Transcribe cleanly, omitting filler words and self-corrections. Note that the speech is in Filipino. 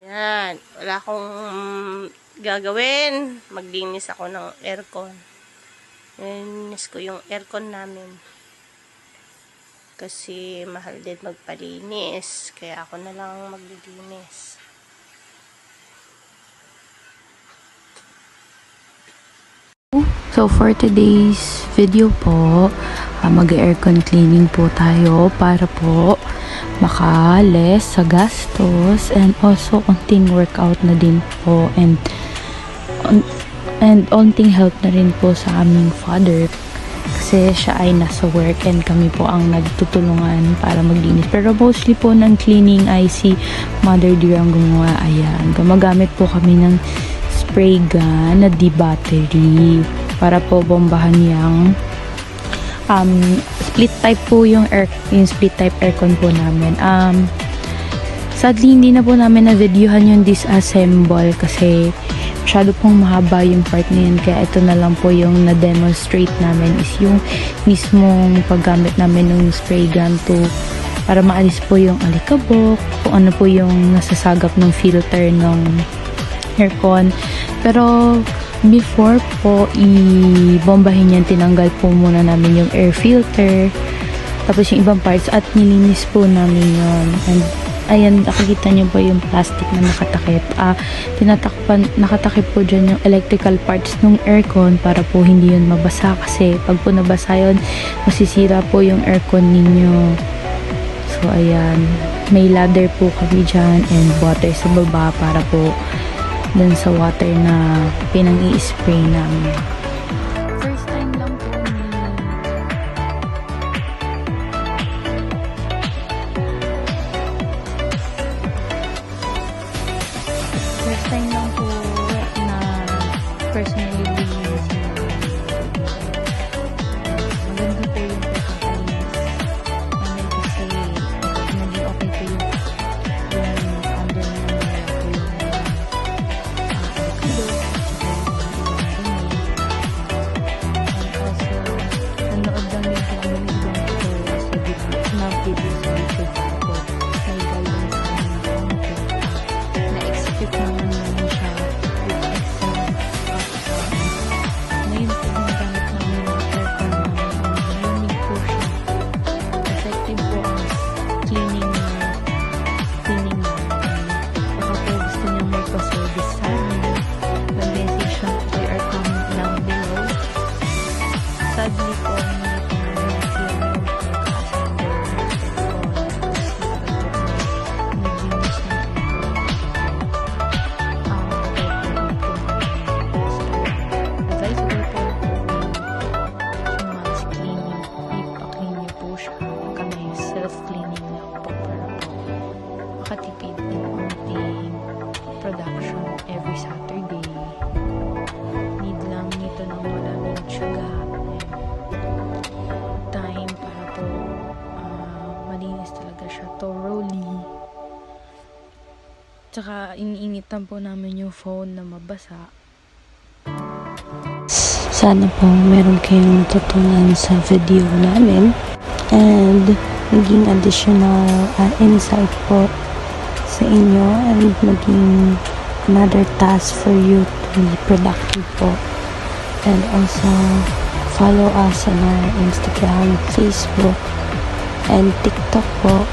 Yan, wala akong gagawin. Maglinis ako ng aircon. Linis ko yung aircon namin. Kasi mahal din magpalinis. Kaya ako na lang maglilinis. So for today's video po, mag-aircon cleaning po tayo para po maka-less sa gastos and also konting workout na din po and konting help na rin po sa aming father kasi siya ay nasa work and kami po ang nagtutulungan para maglinis. Pero mostly po ng cleaning ay si Mother Dear ang gumawa. Ayan, gumagamit po kami ng spray gun na D-battery para po bombahan yung split type po yung split type aircon po namin. Sadly hindi na po namin na videohan yung disassemble kasi masyado pong mahaba yung part na yun, kaya ito na lang po yung na-demonstrate namin is yung mismong paggamit namin ng spray gun to para maalis po yung alikabok, kung ano po yung nasasagap ng filter ng aircon. Pero before po i-bombahin yan, tinanggal po muna namin yung air filter tapos yung ibang parts at nilinis po namin yun. And ayan, nakikita nyo po yung plastic na nakatakip. Nakatakip po dyan yung electrical parts ng aircon para po hindi yun mabasa kasi pag po nabasa yun, masisira po yung aircon ninyo. So ayan, may ladder po kami dyan and water sa baba para po dun sa water na pinang-i-spray namin. First time lang po na personally linis maganda po yung pagkakalinis namin kasi naging okay po yung under na sadly po self-cleaning lang po para po makatipid ng konting production every Saturday. Need lang nito ng maraming tsuga time para po malinis talaga siya thoroughly. Tsaka iniinitan po namin yung phone na mabasa. Sana po meron kayong tutunan sa video namin and maging additional insight po sa inyo and maging another task for you to be productive po. And also follow us on our Instagram, Facebook, and TikTok po